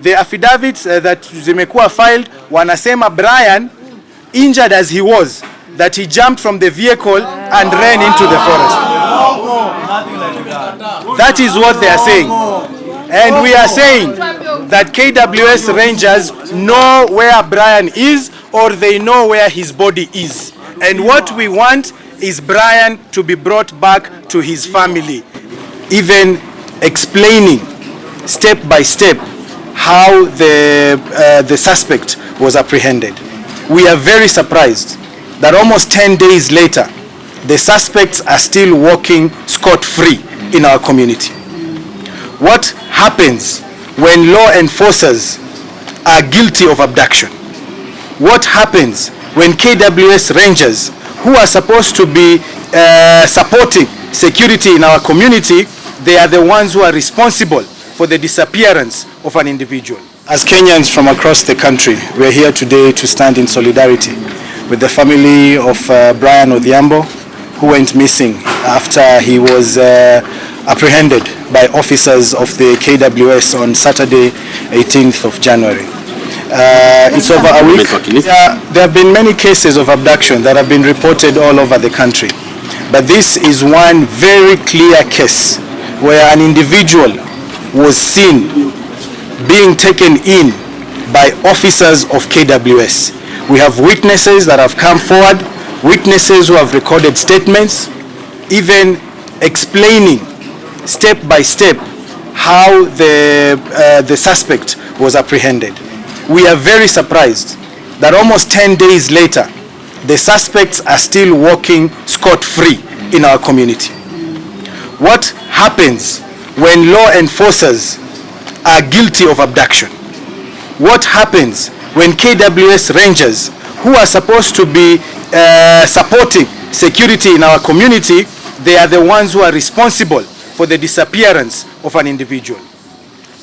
The affidavits that zimekuwa filed wanasema Brian, injured as he was, that he jumped from the vehicle and ran into the forest. That is what they are saying. And we are saying that KWS Rangers know where Brian is, or they know where his body is. And what we want is Brian to be brought back to his family, even explaining step by step how the suspect was apprehended. We are very surprised that almost 10 days later, the suspects are still walking scot-free in our community. What happens when law enforcers are guilty of abduction? What happens when KWS Rangers, who are supposed to be supporting security in our community, they are the ones who are responsible for the disappearance of an individual? As Kenyans from across the country, we are here today to stand in solidarity with the family of Brian Odhiambo, who went missing after he was apprehended by officers of the KWS on Saturday, 18th of January. It's over a week. There have been many cases of abduction that have been reported all over the country. But this is one very clear case where an individual was seen being taken in by officers of KWS. We have witnesses that have come forward, witnesses who have recorded statements, even explaining step by step how the suspect was apprehended. We are very surprised that almost 10 days later, the suspects are still walking scot-free in our community. What happens when law enforcers are guilty of abduction? What happens when KWS Rangers, who are supposed to be supporting security in our community, they are the ones who are responsible for the disappearance of an individual?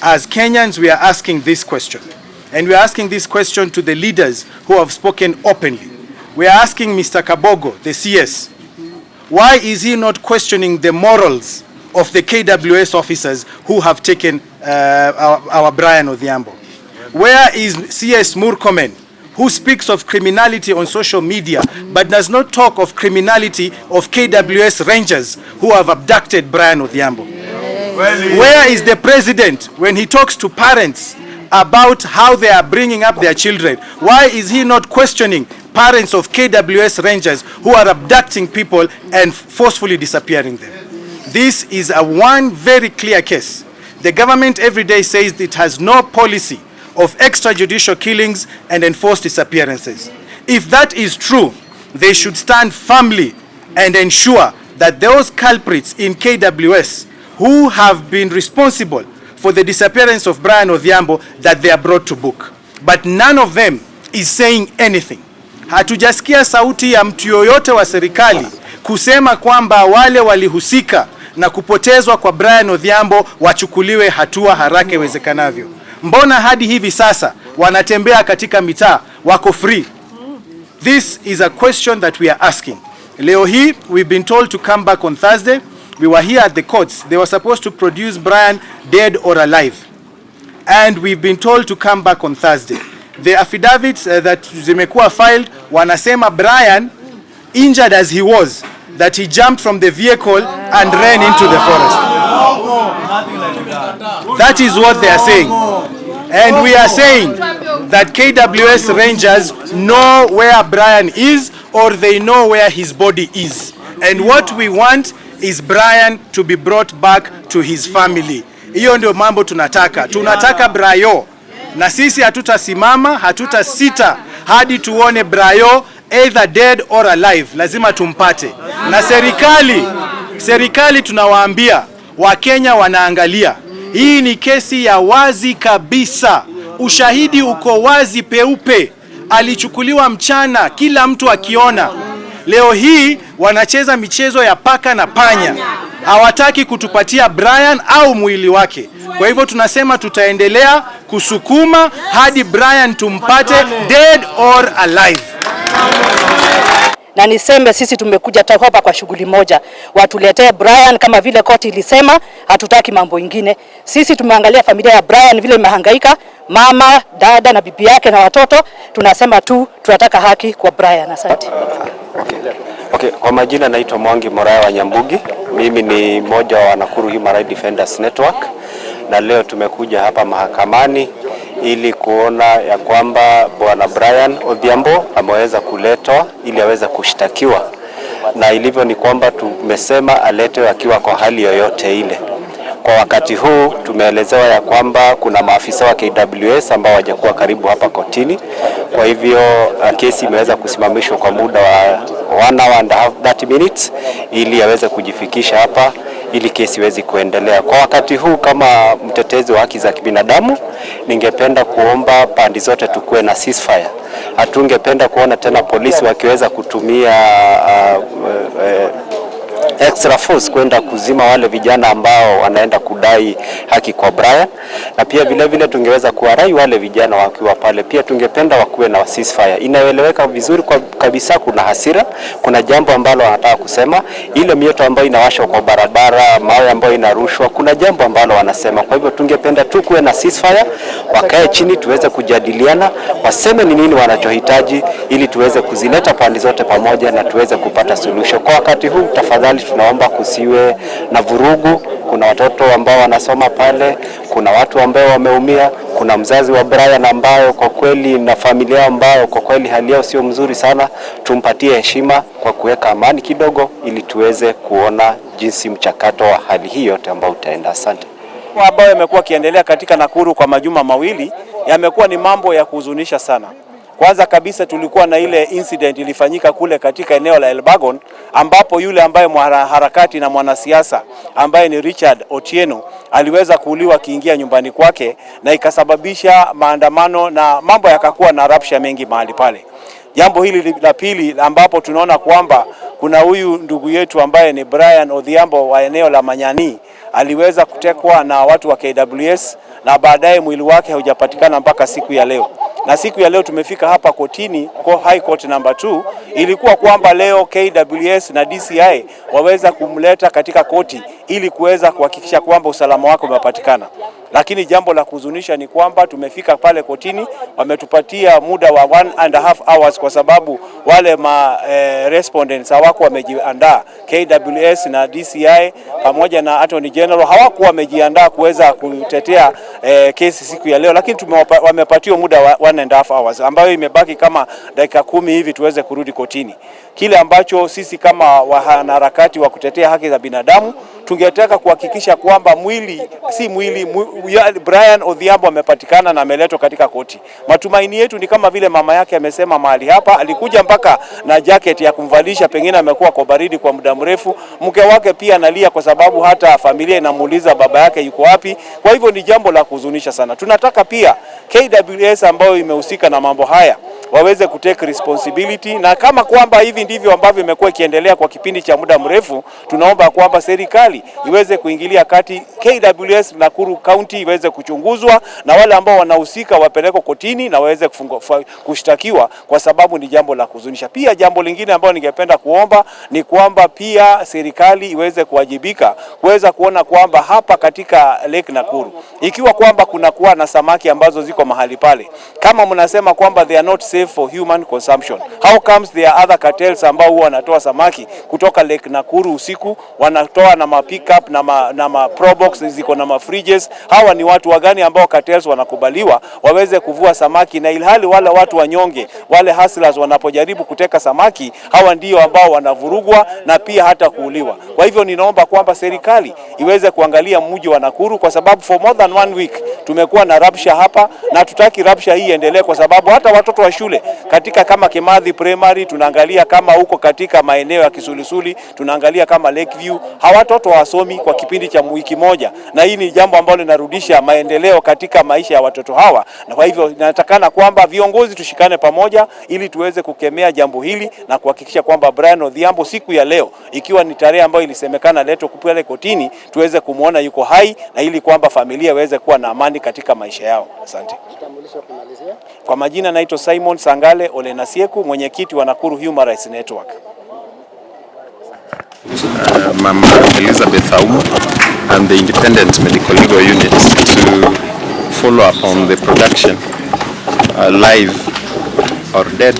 As Kenyans, we are asking this question. And we are asking this question to the leaders who have spoken openly. We are asking Mr. Kabogo, the CS, why is he not questioning the morals of the KWS officers who have taken our Brian Odhiambo? Where is CS Murkomen, who speaks of criminality on social media but does not talk of criminality of KWS Rangers who have abducted Brian Odhiambo? Where is the president when he talks to parents about how they are bringing up their children? Why is he not questioning parents of KWS Rangers who are abducting people and forcefully disappearing them? This is one very clear case. The government every day says it has no policy of extrajudicial killings and enforced disappearances. If that is true, they should stand firmly and ensure that those culprits in KWS who have been responsible for the disappearance of Brian Odhiambo, that they are brought to book. But none of them is saying anything. Hatujasikia sauti ya mtu yoyote wa serikali kusema kwamba wale walihusika na kupotezwa kwa Brian Odhiambo wachukuliwe hatua haraka iwezekanavyo. Mbona hadi hivi sasa wanatembea katika mitaa wako free? This is a question that we are asking. Leo hii, we've been told to come back on Thursday. We were here at the courts. They were supposed to produce Brian dead or alive. And we've been told to come back on Thursday. The affidavits that zimekuwa filed wanasema Brian, injured as he was, that he jumped from the vehicle and ran into the forest. That is what they are saying. And we are saying that KWS Rangers know where Brian is, or they know where his body is. And what we want is Brian to be brought back to his family. Hiyo ndio mambo tunataka. Tunataka Brayo. Na sisi hatutasimama, hatutasita hadi tuone Brayo either dead or alive. Lazima tumpate. Na serikali tunawaambia, Wakenya wanaangalia. Hii ni kesi ya wazi kabisa. Ushahidi uko wazi peupe. Alichukuliwa mchana, kila mtu akiona. Leo hii wanacheza michezo ya paka na panya. Hawataki kutupatia Brian au mwili wake. Kwa hivyo tunasema tutaendelea kusukuma hadi Brian tumpate dead or alive. na niseme sisi tumekuja hapa kwa shughuli moja. Watuletee Brian kama vile koti ilisema, hatutaki mambo ingine. Sisi tumeangalia familia ya Brian vile imehangaika, mama, dada na bibi yake na watoto. Tunasema tu tunataka haki kwa Brian. Asante. Okay, kwa majina naitwa Mwangi Moraya wa Nyambugi. Mimi ni mmoja wa Nakuru Human Rights Defenders Network, na leo tumekuja hapa mahakamani ili kuona ya kwamba bwana Brian Odhiambo ameweza kuletwa ili aweze kushtakiwa, na ilivyo ni kwamba tumesema aletwe akiwa kwa hali yoyote ile. Kwa wakati huu tumeelezewa ya kwamba kuna maafisa wa KWS ambao hawajakuwa karibu hapa kotini, kwa hivyo kesi imeweza kusimamishwa kwa muda wa 1 hour and 30 minutes ili aweze kujifikisha hapa ili kesi iweze kuendelea. Kwa wakati huu kama mtetezi wa haki za kibinadamu, ningependa kuomba pande zote tukue na ceasefire. Hatungependa kuona tena polisi wakiweza kutumia extra force kwenda kuzima wale vijana ambao wanaenda kudai haki kwa Brian, na pia vile vile tungeweza kuwarai wale vijana wakiwa pale, pia tungependa wakuwe na ceasefire. Inaeleweka vizuri kwa kabisa, kuna hasira, kuna jambo ambalo wanataka kusema, ile mioto ambayo inawashwa kwa barabara, mawe ambayo inarushwa, kuna jambo ambalo wanasema. Kwa hivyo tungependa tu kuwe na ceasefire, wakae chini tuweze kujadiliana, waseme ni nini wanachohitaji ili tuweze kuzileta pande zote pamoja na tuweze kupata solution. Kwa wakati huu tafadhali tunaomba kusiwe na vurugu. Kuna watoto ambao wanasoma pale, kuna watu ambao wameumia, kuna mzazi wa Brian ambao kwa kweli na familia ambao kwa kweli hali yao sio mzuri sana. Tumpatie heshima kwa kuweka amani kidogo ili tuweze kuona jinsi mchakato wa hali hii yote ambao utaenda. Asante. Ambayo yamekuwa kiendelea katika Nakuru kwa majuma mawili yamekuwa ni mambo ya kuhuzunisha sana. Kwanza kabisa tulikuwa na ile incident ilifanyika kule katika eneo la Elbagon, ambapo yule ambaye mwanaharakati na mwanasiasa ambaye ni Richard Otieno aliweza kuuliwa kiingia nyumbani kwake, na ikasababisha maandamano na mambo yakakuwa na rapsha mengi mahali pale. Jambo hili la pili ambapo tunaona kwamba kuna huyu ndugu yetu ambaye ni Brian Odhiambo wa eneo la Manyani aliweza kutekwa na watu wa KWS, na baadaye mwili wake haujapatikana mpaka siku ya leo. Na siku ya leo tumefika hapa kotini, kwa High Court number 2, ilikuwa kwamba leo KWS na DCI waweza kumleta katika koti ili kuweza kuhakikisha kwamba usalama wake umepatikana. Lakini jambo la kuhuzunisha ni kwamba tumefika pale kotini, wametupatia muda wa 1.5 hours kwa sababu wale respondents hawako wamejiandaa. KWS na DCI pamoja na Attorney General hawakuwa wamejiandaa kuweza kutetea kesi siku ya leo, lakini wamepatiwa muda wa 1.5 hours ambayo imebaki kama dakika 10 hivi tuweze kurudi kotini. Kile ambacho sisi kama wanaharakati wa kutetea haki za binadamu tungetaka kuhakikisha kwamba Brian Odhiambo amepatikana na ameletwa katika koti. Matumaini yetu ni kama vile mama yake amesema mahali hapa, alikuja mpaka na jacket ya kumvalisha, pengine amekuwa kwa baridi kwa muda mrefu. Mke wake pia analia kwa sababu hata familia inamuuliza baba yake yuko wapi. Kwa hivyo ni jambo la kuhuzunisha sana. Tunataka pia KWS ambayo imehusika na mambo haya waweze kutake responsibility, na kama kwamba hivi ndivyo ambavyo imekuwa ikiendelea kwa kipindi cha muda mrefu, tunaomba kwamba serikali iweze kuingilia kati, KWS Nakuru County iweze kuchunguzwa na wale ambao wanahusika wapelekwe kotini na waweze kushtakiwa, kwa sababu ni jambo la kuhuzunisha. Pia jambo lingine ambalo ningependa kuomba ni kwamba pia serikali iweze kuwajibika kuweza kuona kwamba hapa katika Lake Nakuru, ikiwa kwamba kuna kuwa na samaki ambazo ziko mahali pale, kama mnasema kwamba they are not safe for human consumption, how comes there are other cartels ambao huwa wanatoa samaki kutoka Lake Nakuru usiku, wanatoa na pickup na probox ziko na fridges? Hawa ni watu wagani ambao cartels wanakubaliwa waweze kuvua samaki, na ilhali wale watu wanyonge, wale hustlers wanapojaribu kuteka samaki, hawa ndio ambao wanavurugwa na pia hata kuuliwa. Kwa hivyo ninaomba kwamba serikali iweze kuangalia mji wa Nakuru, kwa sababu for more than 1 week tumekuwa na rabsha hapa, na tutaki rabsha hii endelee, kwa sababu hata watoto wa shule katika kama Kimathi Primary, tunaangalia kama huko katika maeneo ya Kisulisuli, tunaangalia kama Lakeview, hawatoto wasomi kwa kipindi cha wiki moja, na hii ni jambo ambalo linarudisha maendeleo katika maisha ya watoto hawa. Na kwa hivyo inatakana kwamba viongozi tushikane pamoja ili tuweze kukemea jambo hili na kuhakikisha kwamba Brian Odhiambo siku ya leo, ikiwa ni tarehe ambayo ilisemekana leto kupeleka kotini, tuweze kumuona yuko hai, na ili kwamba familia iweze kuwa na amani katika maisha yao. Asante. Kwa majina naitwa Simon Raymond Sangale Ole Nasieku, mwenyekiti wa Nakuru Human Rights Network. Mama Elizabeth Aumu and the Independent Medical Legal Unit to follow up on the production live or dead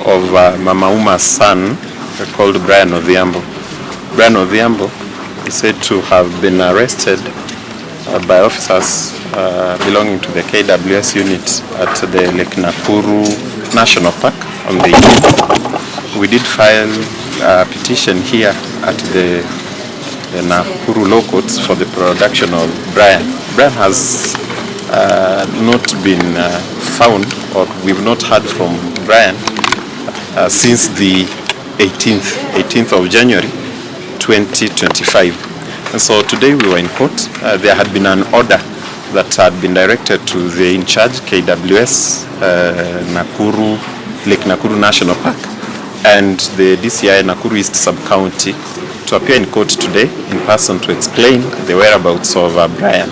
of Mama Uma's son called Brian Odhiambo. Brian Odhiambo is said to have been arrested by officers belonging to the KWS unit at the Lake Nakuru National Park on the 18th. We did file a petition here at the Nakuru Law Courts for the production of Brian. Brian has not been found, or we've not heard from Brian since the 18th of January 2025. And so today we were in court. There had been an order that had been directed to the in charge KWS Lake Nakuru National Park and the DCI Nakuru East Sub-County to appear in court today in person to explain the whereabouts of Brian.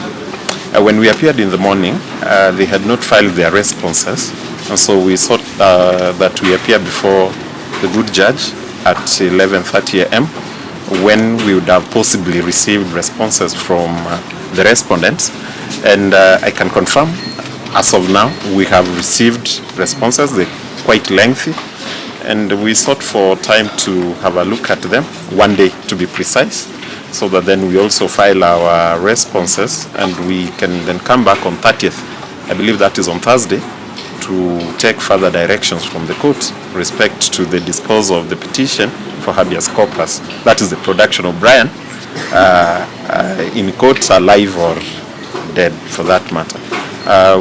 When we appeared in the morning, they had not filed their responses, and so we thought that we appear before the good judge at 11:30 a.m. when we would have possibly received responses from the respondents. And I can confirm, as of now, we have received responses. They're quite lengthy, and we sought for time to have a look at them, one day to be precise, so that then we also file our responses and we can then come back on 30th, I believe that is on Thursday, to take further directions from the court with respect to the disposal of the petition for habeas corpus. That is the production of Brian in court, alive or dead for that matter.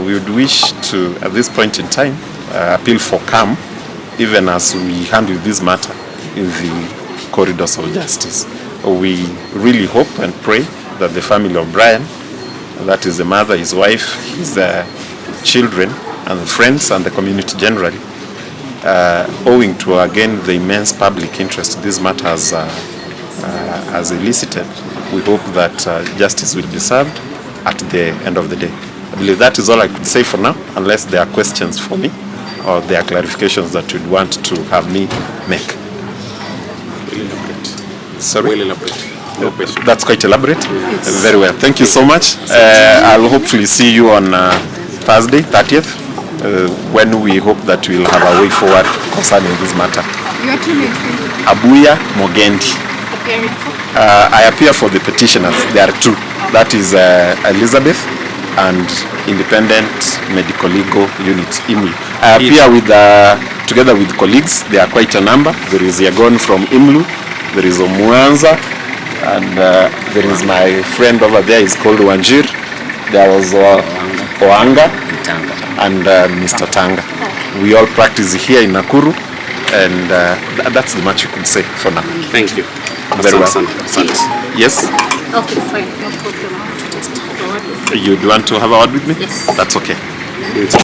We would wish to, at this point in time, appeal for calm, even as we handle this matter in the corridors of justice. We really hope and pray that the family of Brian, that is the mother, his wife, his children, and the friends and the community generally, owing to again the immense public interest this matter has elicited, we hope that justice will be served at the end of the day. I believe that is all I could say for now, unless there are questions for me or there are clarifications that you'd want to have me make. Well elaborate. Sorry? Well elaborate. No question. That's quite elaborate. Very well. Thank you so much. I'll hopefully see you on Thursday, 30th, when we hope that we'll have a way forward concerning this matter. Your two names, Abuya Mogendi. appearing for? I appear for the petitioners. There are two. That is Elizabeth and Independent Medical Legal Unit, IMLU. I appear with, together with colleagues. There are quite a number. There is Yagon from IMLU. There is Omuanza. And there is my friend over there, is called Wanjir. There was Oanga and Mr. Tanga. We all practice here in Nakuru, and that's the much you could say for now. Thank you. Very well. Asante. Yes? Okay, fine. No problem. You'd want to have a word with me? Yes. That's okay.